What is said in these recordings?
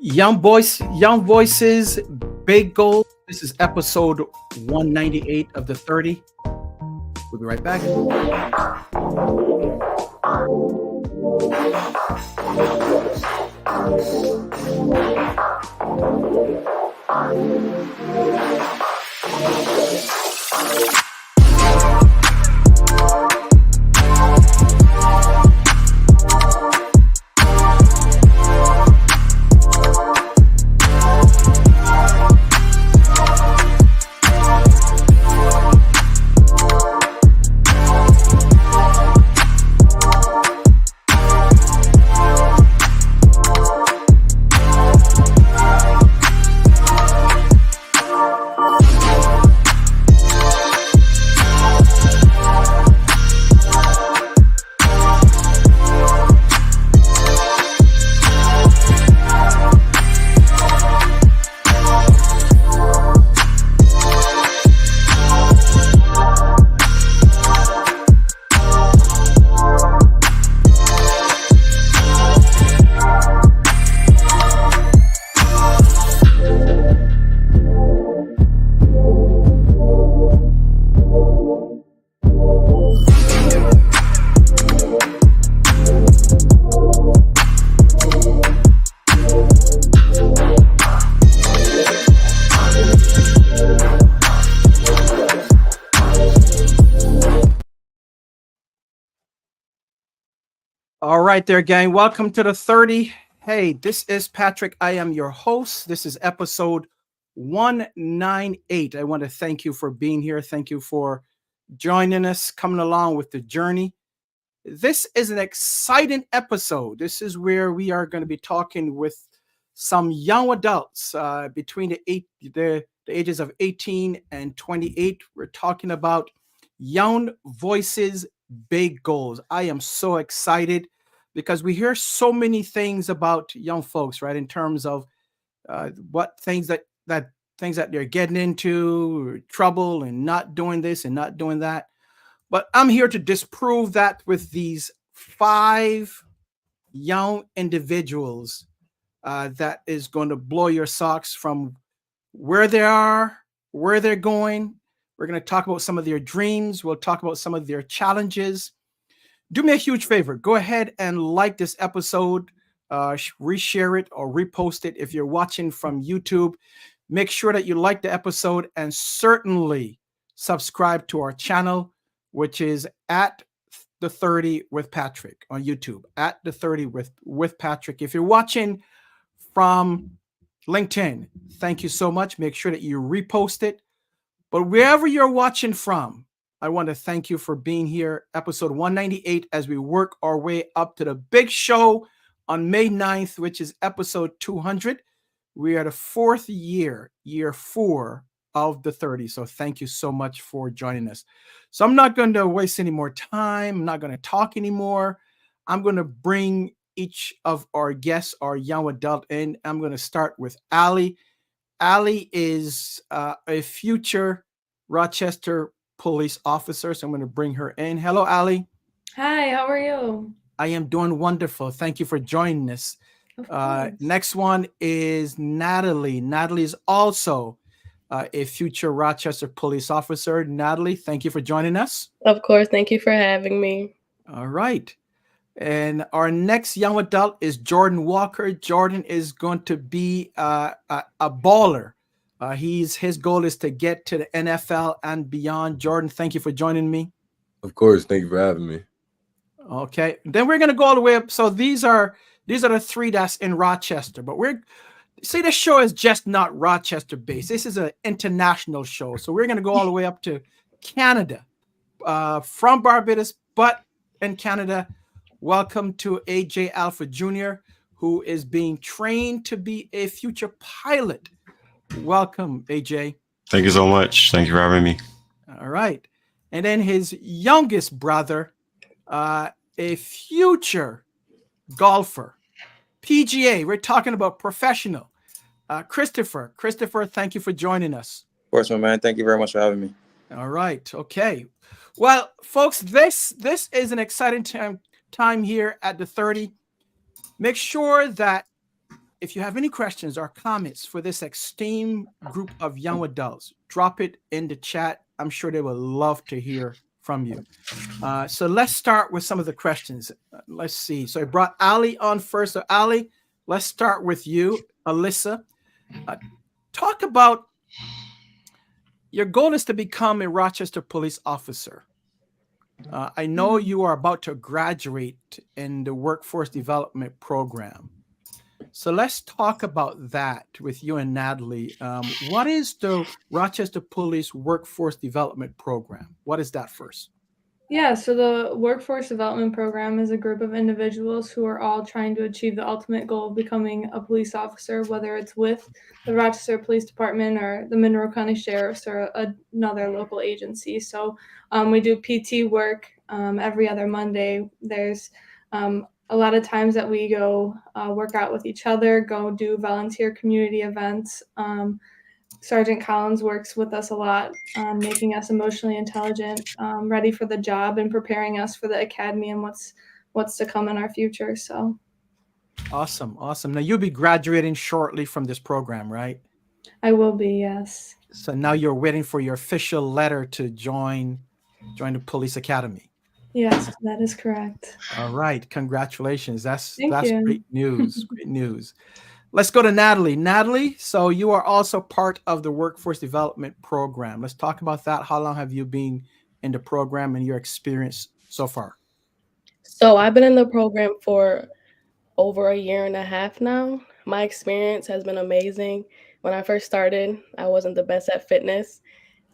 Young voices, big goals. This is episode 198 of the 30. We'll be right back. All right, there, gang. Welcome to the 30. Hey, this is Patrick. I am your host. This is episode 198. I want to thank you for being here. Thank you for joining us, coming along with the journey. This is an exciting episode. This is where we are going to be talking with some young adults between the ages of 18 and 28. We're talking about young voices, big goals. I am so excited because we hear so many things about young folks, right? In terms of what things that they're getting into, trouble, and not doing this and not doing that. But I'm here to disprove that with these 5 young individuals that is going to blow your socks from where they are, where they're going. We're going to talk about some of their dreams. We'll talk about some of their challenges. Do me a huge favor. Go ahead and like this episode, reshare it or repost it if you're watching from YouTube. Make sure that you like the episode and certainly subscribe to our channel, which is at the 30 with Patrick on YouTube, at the 30 with Patrick. If you're watching from LinkedIn, thank you so much. Make sure that you repost it. But wherever you're watching from, I want to thank you for being here. Episode 198 as we work our way up to the big show on May 9th, which is episode 200. We are the 4th year 4 of the 30. So thank you so much for joining us. So I'm not going to waste any more time. I'm not going to talk anymore. I'm going to bring each of our guests, our young adult, in. I'm going to start with Ali. Ali is a future Rochester police officer, so I'm going to bring her in. Hello, Ali. Hi, how are you? I am doing wonderful. Thank you for joining us. Of course. Next one is Natalie. Natalie is also a future Rochester police officer. Natalie, thank you for joining us. Of course, thank you for having me. All right. And our next young adult is Jordan Walker. Jordan is going to be a baller. His goal is to get to the NFL and beyond. Jordan, thank you for joining me. Of course, thank you for having me. Okay, then we're gonna go all the way up. So these are the 3 that's in Rochester, but this show is just not Rochester based. This is an international show, so we're gonna go all the way up to Canada, from Barbados, but in Canada. Welcome to AJ Alpha Jr., who is being trained to be a future pilot. Welcome, AJ. Thank you so much. Thank you for having me. All right. And then his youngest brother, a future golfer, PGA. We're talking about professional. Christopher. Christopher, thank you for joining us. Of course, my man. Thank you very much for having me. All right. Okay. Well, folks, this is an exciting time here at the 30. Make sure that if you have any questions or comments for this esteemed group of young adults, drop it in the chat. I'm sure they will love to hear from you. So let's start with some of the questions. Let's see. So I brought Ali on first. So Ali, let's start with you. Alyssa, talk about your goal is to become a Rochester police officer. I know you are about to graduate in the workforce development program. So let's talk about that with you and Natalie. What is the Rochester Police Workforce Development Program? What is that first? Yeah, so the Workforce Development Program is a group of individuals who are all trying to achieve the ultimate goal of becoming a police officer, whether it's with the Rochester Police Department or the Monroe County Sheriff's or another local agency. So we do PT work every other Monday. There's a lot of times that we go work out with each other, go do volunteer community events. Sergeant Collins works with us a lot, making us emotionally intelligent, ready for the job, and preparing us for the academy and what's to come in our future. So awesome. Now you'll be graduating shortly from this program, right? I will be, yes. So now you're waiting for your official letter to join the police academy. Yes, that is correct. All right, congratulations. That's you. Great news. Great news. Let's go to Natalie. Natalie, so you are also part of the workforce development program. Let's talk about that. How long have you been in the program and your experience so far? So I've been in the program for over a year and a half now. My experience has been amazing. When I first started, I wasn't the best at fitness.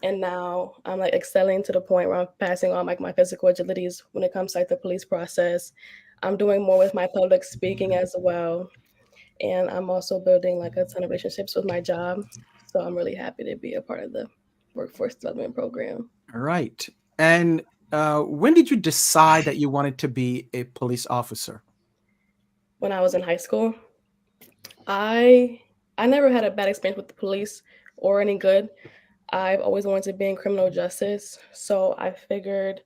And now I'm like excelling to the point where I'm passing on like my physical agilities when it comes to like the police process. I'm doing more with my public speaking as well. And I'm also building like a ton of relationships with my job. So I'm really happy to be a part of the workforce development program. All right. And when did you decide that you wanted to be a police officer? When I was in high school, I never had a bad experience with the police or any good. I've always wanted to be in criminal justice. So I figured,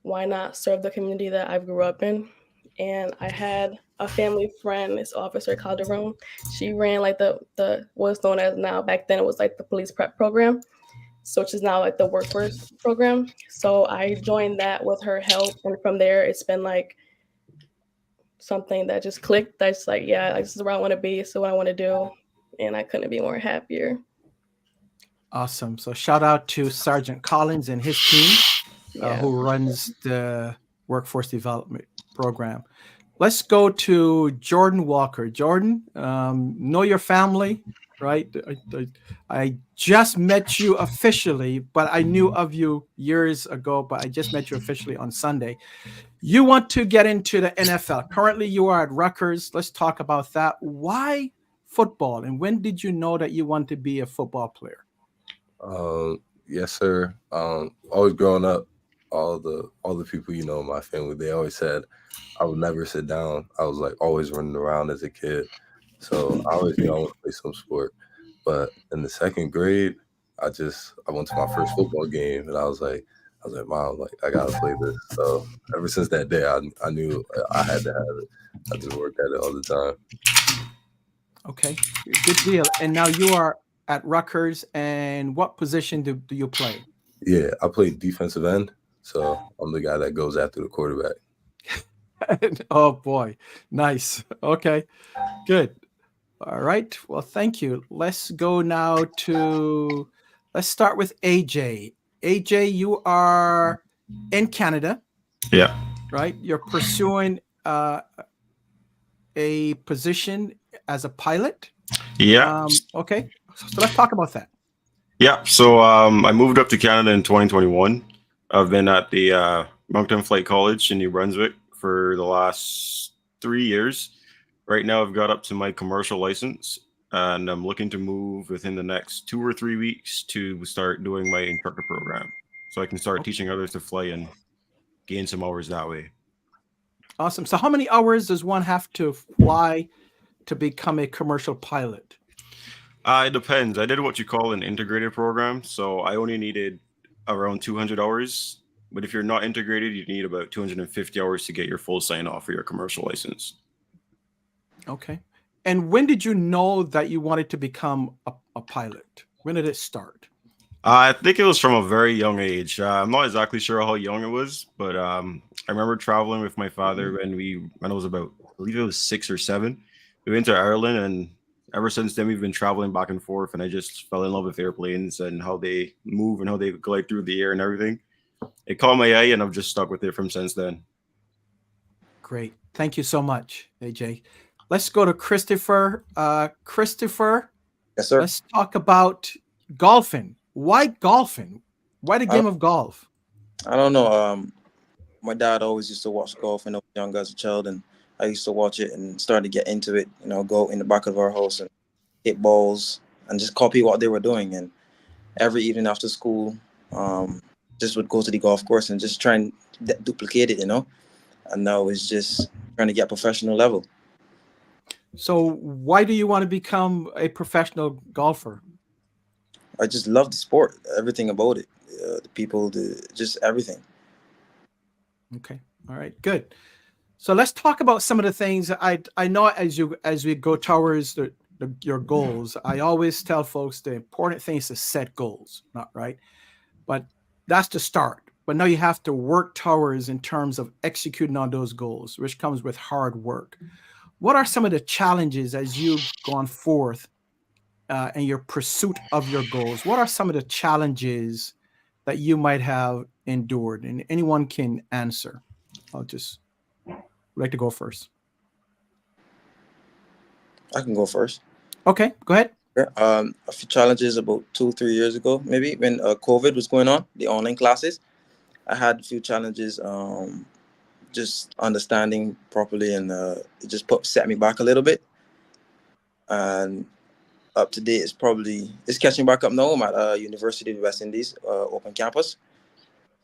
why not serve the community that I grew up in? And I had a family friend, this officer Calderon. She ran like the what's known as now, back then it was like the police prep program, so which is now like the workforce program. So I joined that with her help, and from there it's been like something that just clicked. That's like, yeah, like, this is where I want to be. This is what I want to do, and I couldn't be more happier. Awesome. So shout out to Sergeant Collins and his team who runs the workforce development program. Let's go to Jordan Walker. Jordan, know your family, right? I just met you officially, but I knew of you years ago, but I just met you officially on Sunday. You want to get into the NFL. Currently, you are at Rutgers. Let's talk about that. Why football? And when did you know that you want to be a football player? Yes, sir. Always growing up, all the people, you know, in my family, they always said I would never sit down. I was like always running around as a kid. So I always knew I wanted to play some sport. But in the second grade, I went to my first football game, and I was like, Mom, like, I gotta play this. So ever since that day, I knew I had to have it. I just worked at it all the time. Okay, good deal. And now you are at Rutgers, and what position do you play? Yeah, I play defensive end. So I'm the guy that goes after the quarterback. Oh boy, nice. Okay, good. All right. Well, thank you. Let's start with AJ. AJ, you are in Canada. Yeah. Right? You're pursuing a position as a pilot. Yeah. Okay. So let's talk about that. Yeah. So I moved up to Canada in 2021. I've been at the Moncton Flight College in New Brunswick for the last 3 years. Right now, I've got up to my commercial license, and I'm looking to move within the next 2 or 3 weeks to start doing my instructor program, so I can start teaching others to fly and gain some hours that way. Awesome. So how many hours does one have to fly to become a commercial pilot? It depends. I did what you call an integrated program, so I only needed around 200 hours. But if you're not integrated, you need about 250 hours to get your full sign-off for your commercial license. Okay. And when did you know that you wanted to become a pilot? When did it start? I think it was from a very young age. I'm not exactly sure how young it was, but I remember traveling with my father when I was about, I believe it was 6 or 7. We went to Ireland, and ever since then we've been traveling back and forth. And I just fell in love with airplanes and how they move and how they glide through the air and everything. It caught my eye, and I've just stuck with it from since then. Great. Thank you so much, AJ. Let's go to Christopher. Christopher, Yes, sir. let's talk about golfing. Why golfing? Why the game of golf? I don't know. My dad always used to watch golf when I was young as a child, and I used to watch it and started to get into it. You know, go in the back of our house and hit balls and just copy what they were doing. And every evening after school, just would go to the golf course and just try and duplicate it. You know, and now it's just trying to get professional level. So why do you want to become a professional golfer? I just love the sport, everything about it, the people, just everything. Okay. All right. Good. So let's talk about some of the things. I know as we go towards your goals, I always tell folks the important thing is to set goals, not right, but that's the start. But now you have to work towards in terms of executing on those goals, which comes with hard work. What are some of the challenges as you've gone forth in your pursuit of your goals? What are some of the challenges that you might have endured? And anyone can answer. I'll just like to go first. I can go first. Okay, go ahead. A few challenges about 2-3 years ago, maybe when COVID was going on, the online classes. I had a few challenges, just understanding properly, and it just set me back a little bit. And up to date, it's catching back up now. I'm at University of the West Indies, open campus.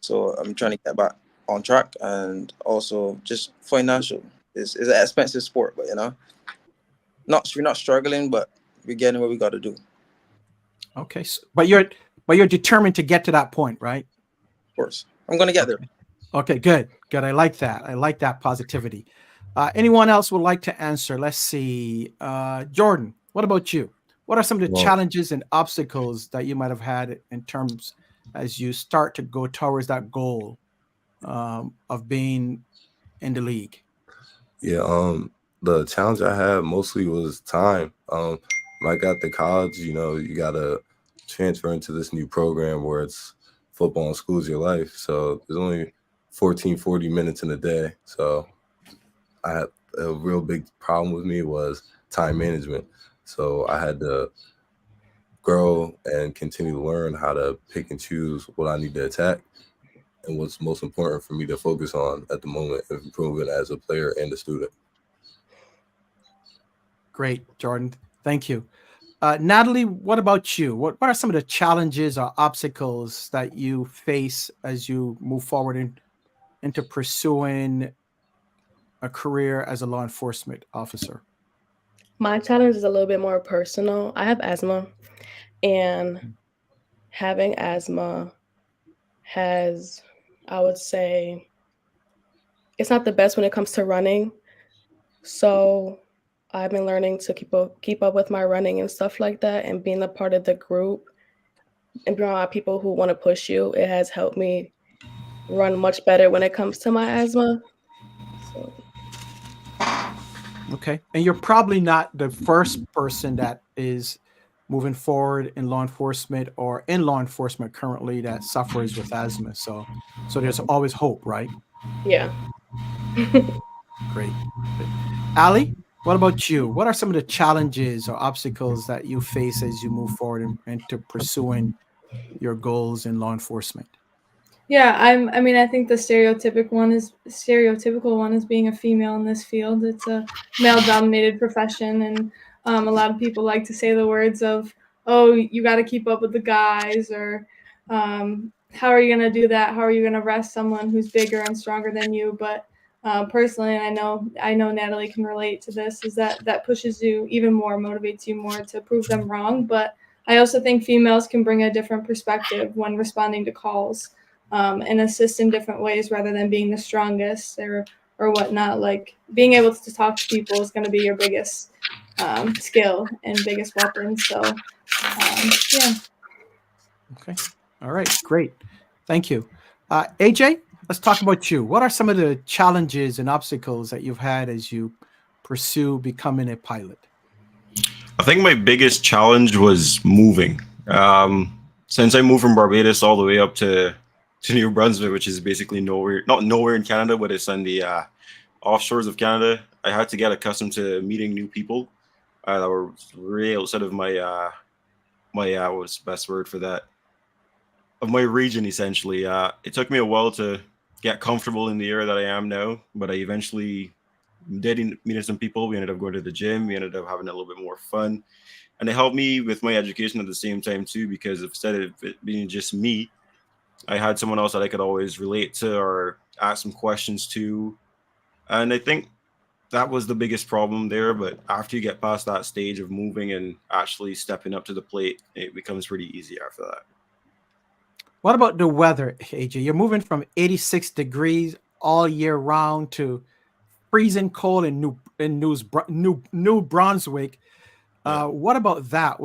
So I'm trying to get back on track, and also just financial. It's an expensive sport, but we're not struggling, but we're getting what we got to do. Okay, but you're determined to get to that point, right? Of course, I'm gonna get there. Okay, good. I like that. I like that positivity. Anyone else would like to answer? Let's see. Jordan, what about you? What are some of the challenges and obstacles that you might have had in terms as you start to go towards that goal of being in the league? Yeah, the challenge I had mostly was time. When I got to college, you gotta transfer into this new program where it's football and school's your life. So there's only 40 minutes in a day. So I had a real big problem with me was time management. So I had to grow and continue to learn how to pick and choose what I need to attack and what's most important for me to focus on at the moment, improving as a player and a student. Great, Jordan. Thank you. Natalie, what about you? What are some of the challenges or obstacles that you face as you move forward into pursuing a career as a law enforcement officer? My challenge is a little bit more personal. I have asthma, and having asthma has, I would say, it's not the best when it comes to running. So I've been learning to keep up with my running and stuff like that, and being a part of the group and being around people who want to push you. It has helped me run much better when it comes to my asthma. So. Okay. And you're probably not the first person that is moving forward in law enforcement or in law enforcement currently that suffers with asthma. So there's always hope, right? Yeah. Great. Ali, what about you? What are some of the challenges or obstacles that you face as you move forward into pursuing your goals in law enforcement? Yeah, I think the stereotypical one is being a female in this field. It's a male-dominated profession, and a lot of people like to say the words of, "Oh, you got to keep up with the guys," or "How are you going to do that? How are you going to arrest someone who's bigger and stronger than you?" But personally, and I know Natalie can relate to this, is that pushes you even more, motivates you more to prove them wrong. But I also think females can bring a different perspective when responding to calls. And assist in different ways rather than being the strongest or whatnot. Like being able to talk to people is going to be your biggest skill and biggest weapon. So, yeah. Okay. All right. Great. Thank you. AJ, let's talk about you. What are some of the challenges and obstacles that you've had as you pursue becoming a pilot? I think my biggest challenge was moving. Since I moved from Barbados all the way up to New Brunswick, which is basically not nowhere in Canada, but it's on the offshores of Canada, I had to get accustomed to meeting new people that were way outside of my what's the best word for that? Of my region, essentially. It took me a while to get comfortable in the area that I am now, but I eventually did meet some people. We ended up going to the gym. We ended up having a little bit more fun, and it helped me with my education at the same time too. Because instead of it being just me, I had someone else that I could always relate to or ask some questions to, and I think that was the biggest problem there. But after you get past that stage of moving and actually stepping up to the plate, it becomes pretty easy after that. What about the weather, AJ? You're moving from 86 degrees all year round to freezing cold in New Brunswick. What about that?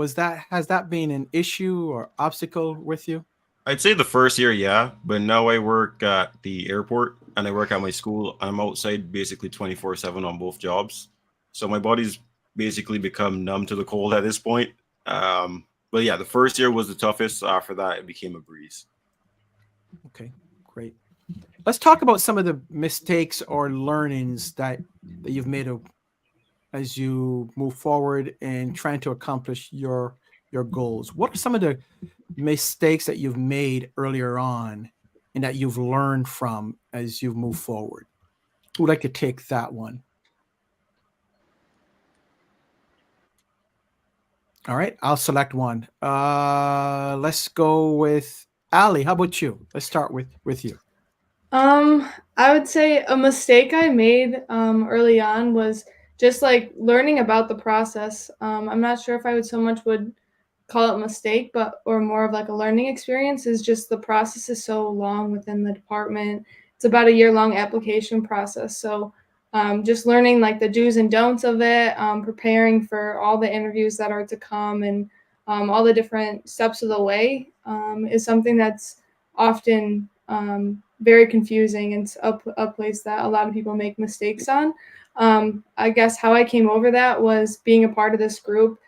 Has that been an issue or obstacle with you? I'd say the first year, yeah, but now I work at the airport and I work at my school. I'm outside basically 24/7 on both jobs, so my body's basically become numb to the cold at this point. But yeah, the first year was the toughest. After that, it became a breeze. Okay, great. Let's talk about some of the mistakes or learnings that you've made as you move forward in trying to accomplish your goals. What are some of the mistakes that you've made earlier on and that you've learned from as you've moved forward? Who would like to take that one? All right, I'll select one. Let's go with Ali. How about you? Let's start with you. I would say a mistake I made early on was just like learning about the process. I'm not sure if I would so much would call it a mistake, but or more of like a learning experience is just the process is so long within the department. It's about a year-long application process. So just learning like the do's and don'ts of it, preparing for all the interviews that are to come and all the different steps of the way is something that's often very confusing and a place that a lot of people make mistakes on. I guess how I came over that was being a part of this group.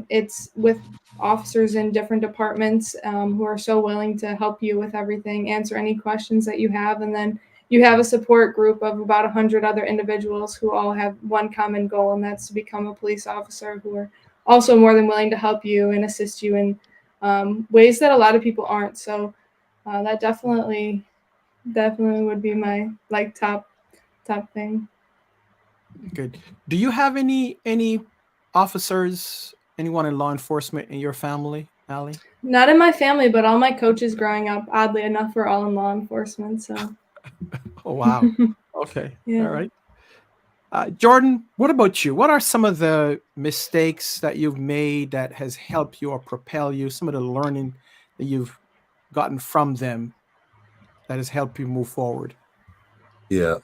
It's with officers in different departments who are so willing to help you with everything, answer any questions that you have, and then you have a support group of about 100 other individuals who all have one common goal, and that's to become a police officer, who are also more than willing to help you and assist you in ways that a lot of people aren't. So that definitely would be my like top thing. Good. Do you have any officers, anyone in law enforcement in your family, Ali? Not in my family, but all my coaches growing up, oddly enough, were all in law enforcement. So. Oh, wow. Okay. Yeah. All right. Jordan, what about you? What are some of the mistakes that you've made that has helped you or propel you? Some of the learning that you've gotten from them that has helped you move forward? Yeah.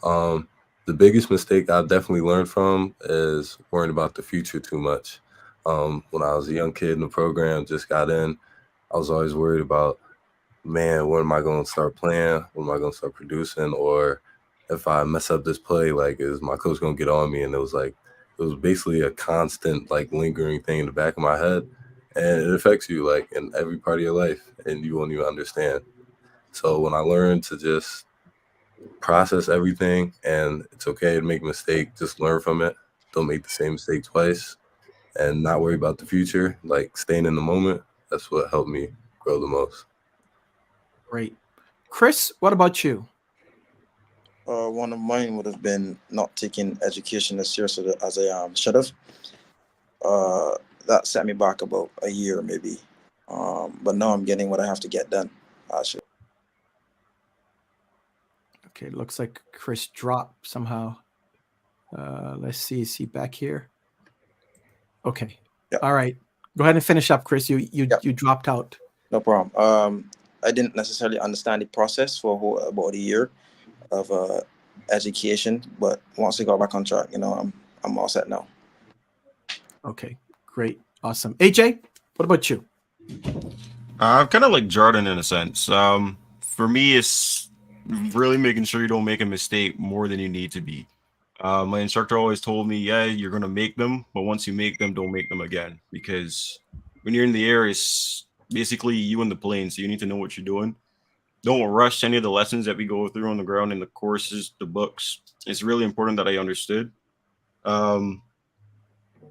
The biggest mistake I definitely learned from is worrying about the future too much. When I was a young kid in the program, just got in, I was always worried about, man, when am I going to start playing? When am I going to start producing? Or if I mess up this play, like, is my coach going to get on me? And it was basically a constant, like, lingering thing in the back of my head. And it affects you, like, in every part of your life, and you won't even understand. So when I learned to just process everything, and it's okay to make a mistake, just learn from it. Don't make the same mistake twice, and not worry about the future, like staying in the moment. That's what helped me grow the most. Great. Chris, what about you? One of mine would have been not taking education as seriously as I should have. That set me back about a year maybe. But now I'm getting what I have to get done. Okay, looks like Chris dropped somehow. Let's see, is he back here? Okay. Yep. All right. Go ahead and finish up, Chris. You dropped out. No problem. I didn't necessarily understand the process for about a year of education, but once I got back on track, I'm all set now. Okay, great, awesome. AJ, what about you? I'm kind of like Jordan in a sense. For me, it's really making sure you don't make a mistake more than you need to be. My instructor always told me, yeah, you're gonna make them, but once you make them, don't make them again, because when you're in the air, it's basically you and the plane, so you need to know what you're doing. Don't rush any of the lessons that we go through on the ground in the courses, the books. It's really important that I understood. Um,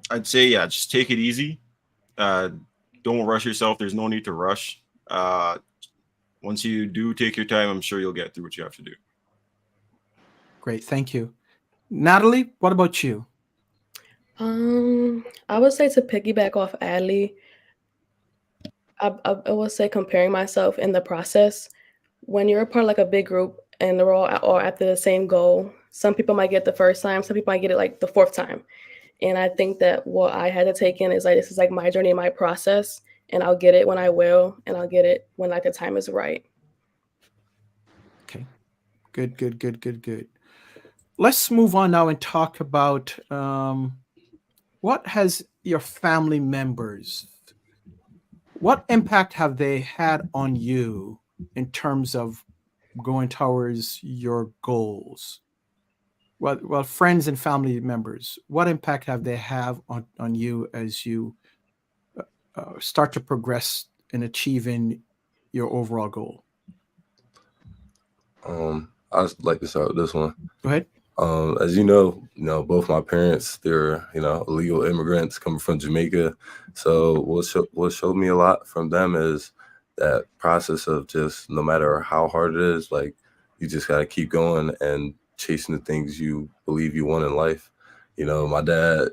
I'd say, yeah, just take it easy. Uh, don't rush yourself. There's no need to rush. Once you do take your time, I'm sure you'll get through what you have to do. Great, thank you. Natalie, what about you? I would say to piggyback off Adley, I would say comparing myself in the process. When you're a part of like a big group and they're all after the same goal, some people might get the first time, some people might get it like the fourth time. And I think that what I had to take in is like, this is like my journey, my process, and I'll get it when I will, and I'll get it when like the time is right. Okay, good. Let's move on now and talk about what has your family members, what impact have they had on you in terms of going towards your goals? Well, friends and family members, what impact have they have on you as you start to progress in achieving your overall goal? I'd like to start with this one. Go ahead. As you know, both my parents, they're, illegal immigrants coming from Jamaica. So what showed me a lot from them is that process of just, no matter how hard it is, like, you just got to keep going and chasing the things you believe you want in life. My dad,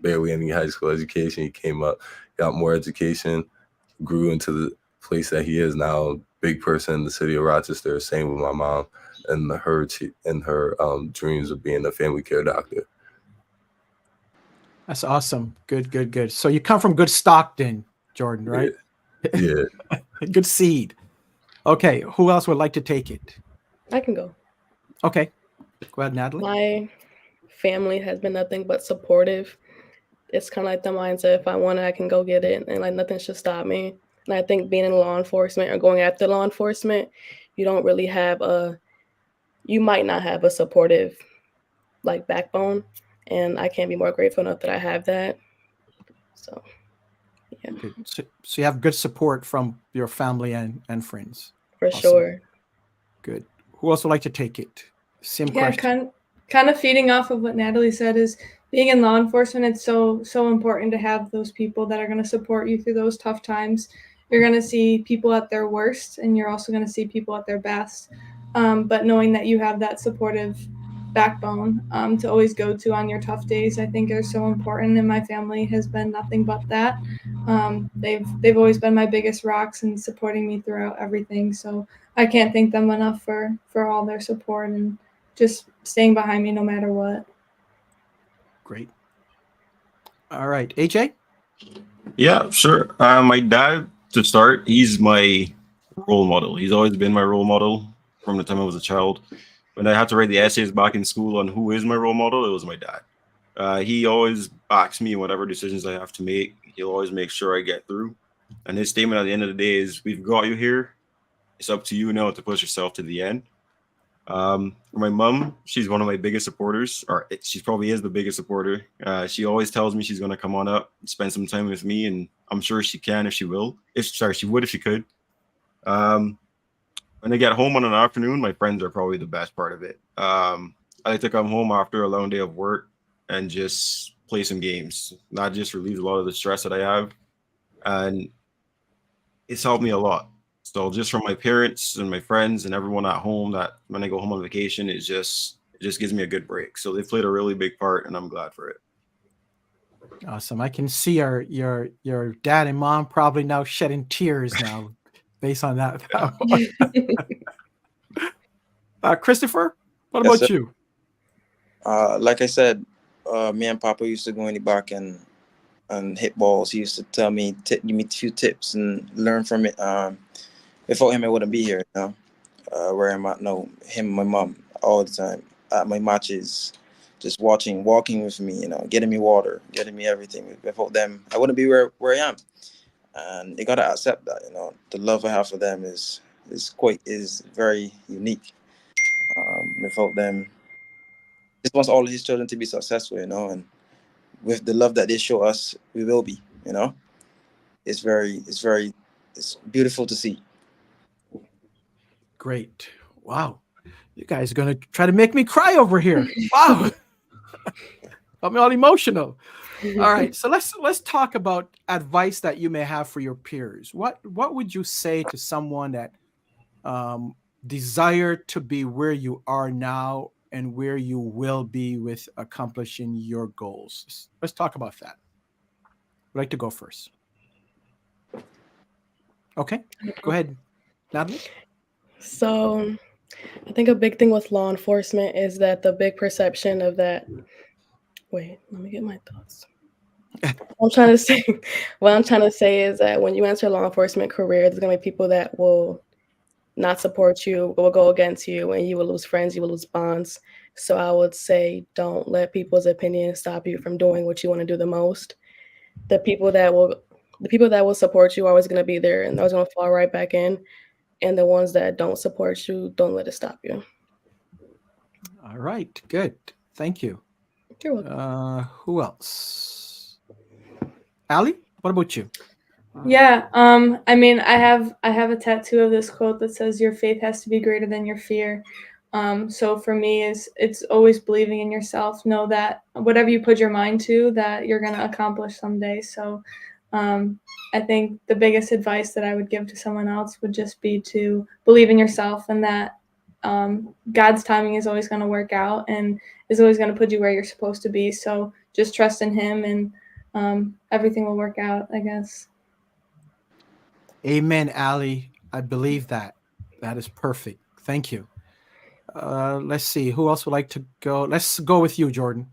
barely any high school education. He came up, got more education, grew into the place that he is now, big person in the city of Rochester. Same with my mom and her dreams of being a family care doctor. That's awesome. Good. So you come from good stock then, Jordan, right? Yeah. Good seed. Okay, who else would like to take it? I can go. Okay, go ahead, Natalie. My family has been nothing but supportive. It's kind of like the mindset, if I want it, I can go get it, and like nothing should stop me. And I think being in law enforcement or going after law enforcement, you might not have a supportive like backbone, and I can't be more grateful enough that I have that. So, yeah. Good. So you have good support from your family and friends. For Awesome. sure. Good. Who else would like to take it? Same Yeah, question. kind of feeding off of what Natalie said is being in law enforcement, it's so important to have those people that are going to support you through those tough times. You're going to see people at their worst, and you're also going to see people at their best. But knowing that you have that supportive backbone to always go to on your tough days, I think is so important. And my family has been nothing but that. They've always been my biggest rocks and supporting me throughout everything. So I can't thank them enough for all their support and just staying behind me no matter what. Great. All right, AJ? Yeah, sure. My dad, to start, he's my role model. He's always been my role model from the time I was a child. When I had to write the essays back in school on who is my role model, it was my dad. He always backs me in whatever decisions I have to make. He'll always make sure I get through. And his statement at the end of the day is, we've got you here. It's up to you now to push yourself to the end. For my mom, she's one of my biggest supporters, or she probably is the biggest supporter. She always tells me she's going to come on up and spend some time with me, and I'm sure she can if she will. She would if she could. When I get home on an afternoon, my friends are probably the best part of it. I like to come home after a long day of work and just play some games. That just relieves a lot of the stress that I have, and it's helped me a lot. So just from my parents and my friends and everyone at home, that when I go home on vacation, it just gives me a good break. So they played a really big part, and I'm glad for it. Awesome. I can see your dad and mom probably now shedding tears now based on that. Christopher, what Yes, about sir. you? Like I said, me and Papa used to go in the back and hit balls. He used to tell me, give me a few tips and learn from it. Without him, I wouldn't be here, where I'm at now. Him and my mom all the time at my matches, just walking with me, getting me water, getting me everything. Without them, I wouldn't be where I am. And you gotta accept that, the love I have for them is very unique. Without them, just wants all his children to be successful, and with the love that they show us, we will be, it's beautiful to see. Great. Wow. You guys are going to try to make me cry over here. Wow. I'm all emotional. All right. So let's talk about advice that you may have for your peers. What would you say to someone that desire to be where you are now and where you will be with accomplishing your goals? Let's talk about that. I'd like to go first. Okay. Go ahead, Natalie. So I think a big thing with law enforcement is that the big perception of that. Wait, let me get my thoughts. What I'm trying to say is that when you enter a law enforcement career, there's going to be people that will not support you, will go against you, and you will lose friends, you will lose bonds. So I would say don't let people's opinions stop you from doing what you want to do the most. The people that will support you are always going to be there, and they're always going to fall right back in. And the ones that don't support you, don't let it stop you. All right, good. Thank you. You're welcome. Who else? Allie, what about you? Yeah. I mean, I have a tattoo of this quote that says, "Your faith has to be greater than your fear." So for me, it's always believing in yourself. Know that whatever you put your mind to, that you're gonna accomplish someday. So, I think the biggest advice that I would give to someone else would just be to believe in yourself, and that God's timing is always going to work out and is always going to put you where you're supposed to be. So just trust in Him, and everything will work out, I guess. Amen, Allie. I believe that. That is perfect. Thank you. Let's see. Who else would like to go? Let's go with you, Jordan.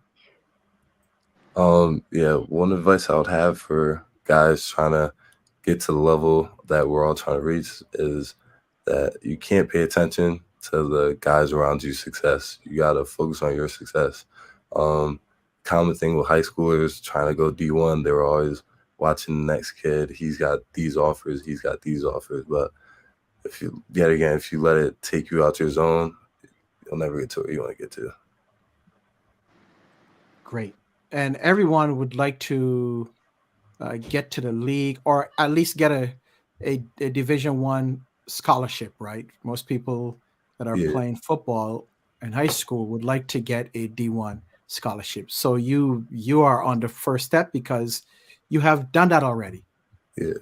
One advice I would have for guys trying to get to the level that we're all trying to reach is that you can't pay attention to the guys around you's success. You got to focus on your success. Common thing with high schoolers trying to go D1, they were always watching the next kid. He's got these offers. But if you let it take you out your zone, you'll never get to where you want to get to. Great. And everyone would like to get to the league, or at least get a Division I scholarship, right? Most people that are playing football in high school would like to get a D1 scholarship. So you are on the first step because you have done that already. Yeah.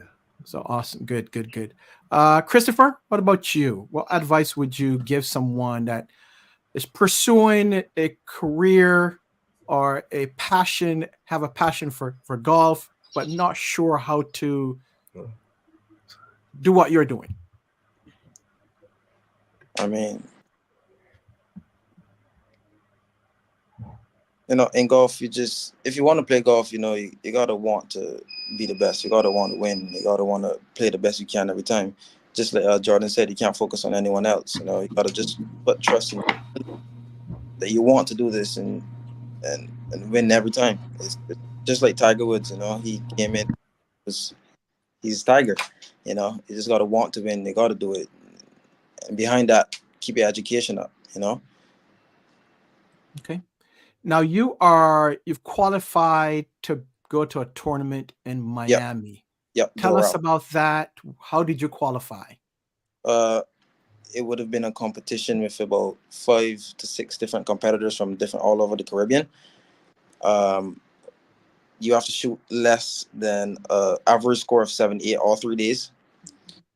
So awesome. Good. Christopher, what about you? What advice would you give someone that is pursuing a career or have a passion for golf, but not sure how to do what you're doing? I mean, in golf, if you want to play golf, you got to want to be the best. You got to want to win. You got to want to play the best you can every time. Just like Jordan said, you can't focus on anyone else. You got to just put trust in that you want to do this and win every time. It's just like Tiger Woods, he came in, he's Tiger, you just got to want to win. You got to do it. And behind that, keep your education up, Okay. Now you've qualified to go to a tournament in Miami. Yep. Tell us about that. How did you qualify? It would have been a competition with about 5 to 6 different competitors from all over the Caribbean. You have to shoot less than average score of 78 all 3 days.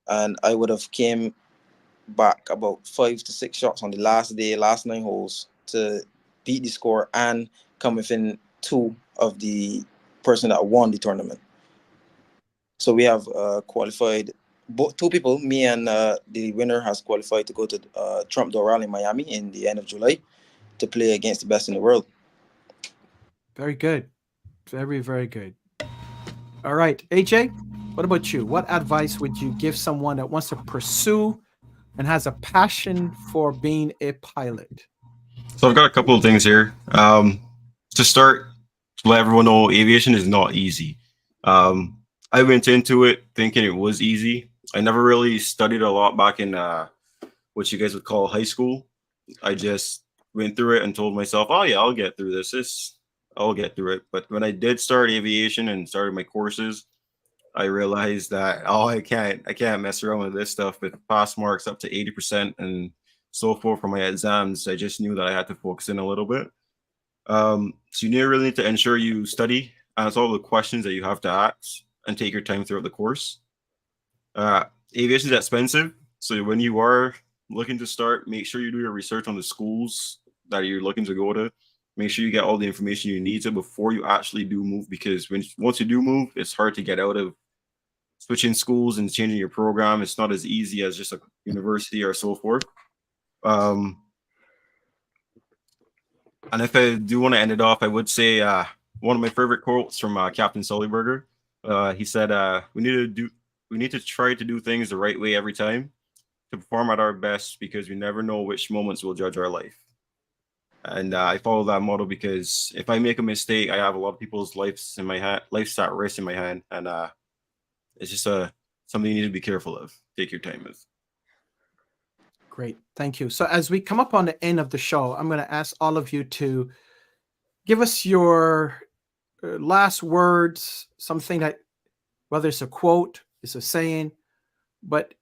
And I would have came back about 5 to 6 shots on the last 9 holes to beat the score and come within 2 of the person that won the tournament. So we have qualified 2 people. Me and the winner has qualified to go to Trump Doral in Miami in the end of July to play against the best in the world. Very good. Very, very good. All right. AJ, what about you? What advice would you give someone that wants to pursue and has a passion for being a pilot? So I've got a couple of things here. To start, to let everyone know, aviation is not easy. I went into it thinking it was easy. I never really studied a lot back in what you guys would call high school. I just went through it and told myself, "Oh yeah, I'll get through this. I'll get through it." But when I did start aviation and started my courses, I realized that I can't mess around with this stuff. With pass marks up to 80% and so forth for my exams, I just knew that I had to focus in a little bit. So you really need to ensure you study, answer all the questions that you have to ask, and take your time throughout the course. Aviation is expensive, so when you are looking to start, make sure you do your research on the schools that you're looking to go to. Make sure you get all the information you need to before you actually do move, because once you do move, it's hard to get out of switching schools and changing your program. It's not as easy as just a university or so forth. And if I do want to end it off, I would say one of my favorite quotes from Captain Sullyberger. He said, "We need to try to do things the right way every time, to perform at our best, because we never know which moments will judge our life." And I follow that motto because if I make a mistake, I have a lot of people's lives in my hand, lives at risk in my hand, and it's just something you need to be careful of. Take your time with. Great. Thank you. So as we come up on the end of the show, I'm going to ask all of you to give us your last words, something that, whether it's a quote, it's a saying, but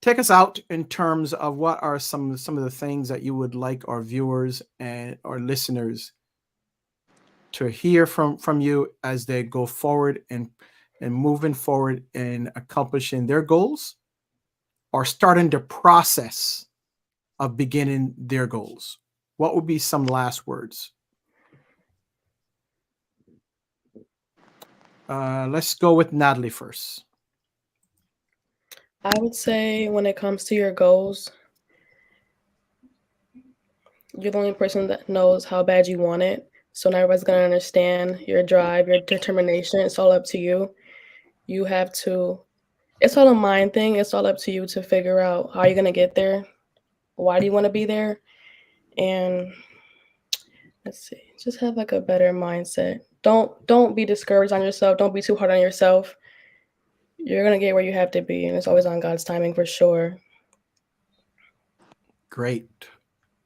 take us out in terms of what are some of the things that you would like our viewers and our listeners to hear from you as they go forward and moving forward in accomplishing their goals or starting the process of beginning their goals. What would be some last words? Let's go with Natalie first. I would say when it comes to your goals, you're the only person that knows how bad you want it. So not everybody's going to understand your drive, your determination. It's all up to you. You have to, it's all a mind thing. It's all up to you to figure out how you're going to get there. Why do you want to be there? And let's see, just have like a better mindset. Don't be discouraged on yourself. Don't be too hard on yourself. You're going to get where you have to be. And it's always on God's timing for sure. Great.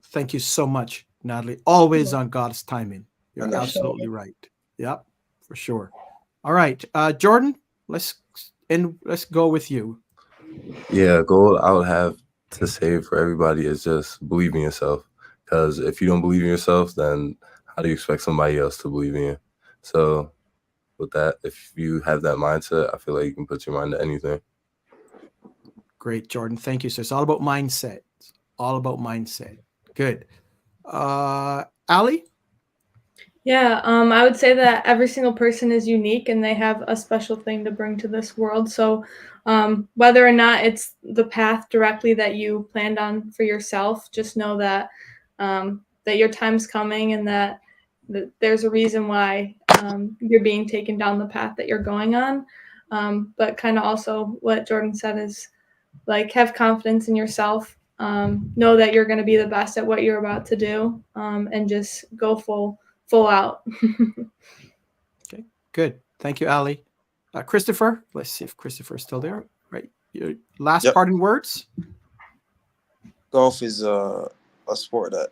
Thank you so much, Natalie. Always on God's timing. You're absolutely right. Yep, for sure. All right, Jordan, let's go with you. Yeah, goal I would have to say for everybody is just believe in yourself. Because if you don't believe in yourself, then how do you expect somebody else to believe in you? So with that, if you have that mindset, I feel like you can put your mind to anything. Great, Jordan. Thank you, sir. It's all about mindset. It's all about mindset. Good. Ali? Yeah, I would say that every single person is unique and they have a special thing to bring to this world. So whether or not it's the path directly that you planned on for yourself, just know that that your time's coming and that there's a reason why you're being taken down the path that you're going on. But kind of also what Jordan said is like have confidence in yourself. Know that you're going to be the best at what you're about to do, and just go full out. Okay, good. Thank you, Ali. Christopher, let's see if Christopher's still there. Right. Your last parting words? Golf is a sport that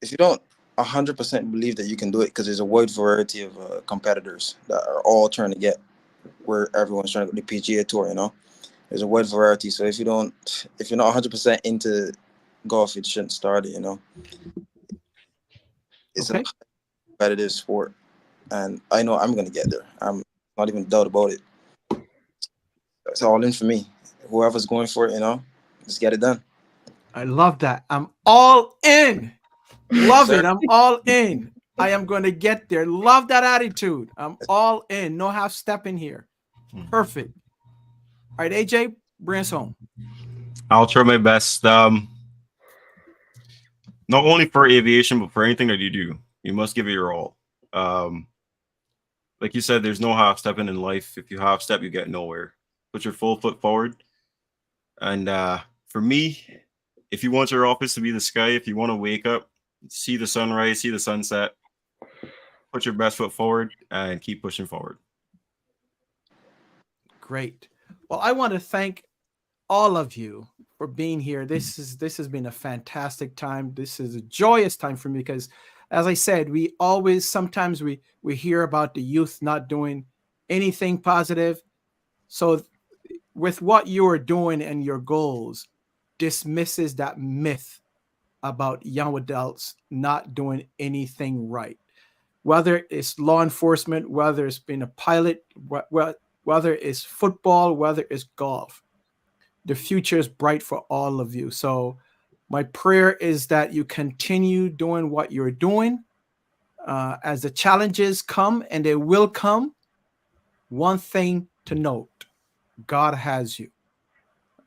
if you don't 100% believe that you can do it, because there's a wide variety of competitors that are all trying to get where everyone's trying to go to the PGA Tour, you know? There's a wide variety. So if you're not 100% into golf, you shouldn't start it, you know? It's a competitive sport, and I know I'm going to get there. I'm not even doubt about it. It's all in for me. Whoever's going for it, you know, just get it done. I love that. I'm all in. Love it. I'm all in. I am going to get there. Love that attitude. I'm all in. No half stepping here. Perfect. All right, AJ, bring us home. I'll try my best. Not only for aviation, but for anything that you do, you must give it your all. Like you said, there's no half stepping in life. If you half step, you get nowhere. Put your full foot forward. And for me, if you want your office to be the sky, if you want to wake up, see the sunrise, see the sunset, put your best foot forward and keep pushing forward. Great. Well, I want to thank all of you for being here. This has been a fantastic time. This is a joyous time for me because, as I said, sometimes we hear about the youth not doing anything positive. So with what you are doing and your goals dismisses that myth about young adults not doing anything right. Whether it's law enforcement, whether it's being a pilot, whether it's football, whether it's golf, the future is bright for all of you. So my prayer is that you continue doing what you're doing. As the challenges come, and they will come, one thing to note, God has you.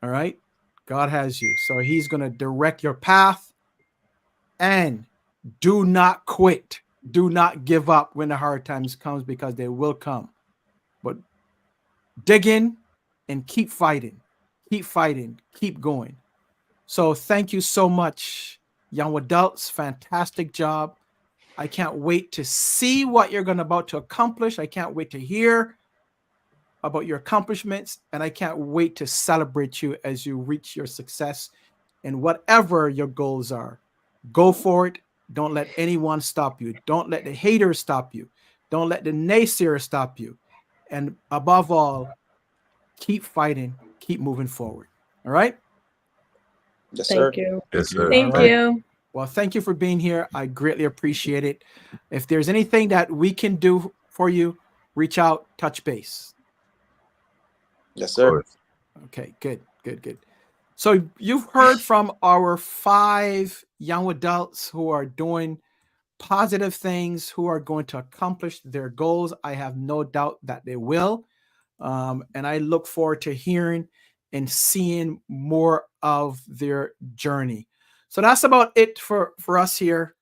All right? God has you. So he's going to direct your path. And do not quit. Do not give up when the hard times comes, because they will come. But dig in and keep fighting. Keep fighting. Keep going. So thank you so much, young adults. Fantastic job. I can't wait to see what you're about to accomplish. I can't wait to hear about your accomplishments, and I can't wait to celebrate you as you reach your success in whatever your goals are. Go for it. Don't let anyone stop you. Don't let the haters stop you. Don't let the naysayers stop you. And above all, keep fighting. Keep moving forward. All right? Yes, sir. Thank you. Yes, sir. Thank All right. you. Well, thank you for being here. I greatly appreciate it. If there's anything that we can do for you, reach out, touch base. Yes, Of sir. course. Okay, good. So you've heard from our 5 young adults who are doing positive things, who are going to accomplish their goals. I have no doubt that they will. And I look forward to hearing and seeing more of their journey. So that's about it for us here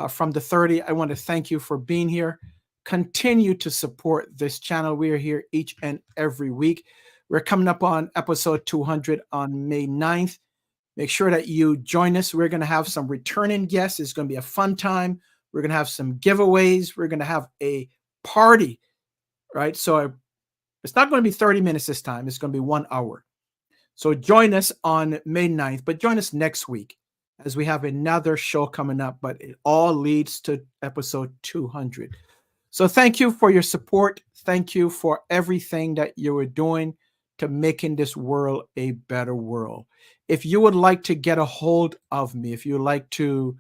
from the 30. I want to thank you for being here. Continue to support this channel. We are here each and every week. We're coming up on episode 200 on May 9th. Make sure that you join us. We're going to have some returning guests. It's going to be a fun time. We're going to have some giveaways. We're going to have a party, right? So it's not going to be 30 minutes this time. It's going to be 1 hour. So join us on May 9th, but join us next week as we have another show coming up, but it all leads to episode 200. So thank you for your support. Thank you for everything that you are doing to making this world a better world. If you would like to get a hold of me, if you would like to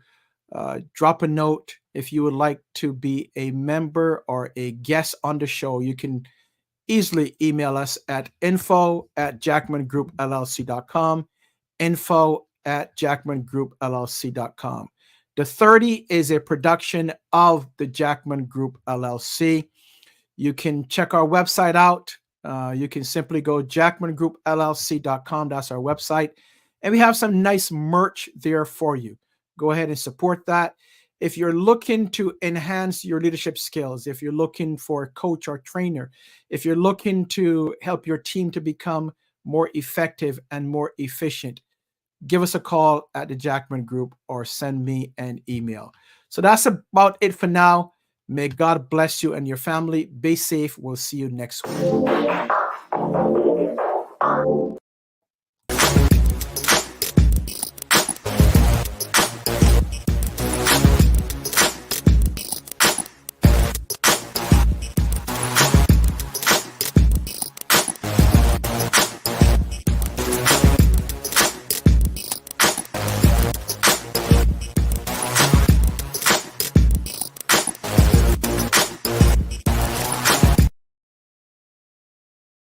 drop a note, if you would like to be a member or a guest on the show, you can easily email us at info@jackmangroupllc.com, info@jackmangroupllc.com. The 30 is a production of the Jackman Group LLC. You can check our website out. You can simply go jackmangroupllc.com. That's our website. And we have some nice merch there for you. Go ahead and support that. If you're looking to enhance your leadership skills, if you're looking for a coach or trainer, if you're looking to help your team to become more effective and more efficient, give us a call at the Jackman Group or send me an email. So that's about it for now. May God bless you and your family. Be safe. We'll see you next week.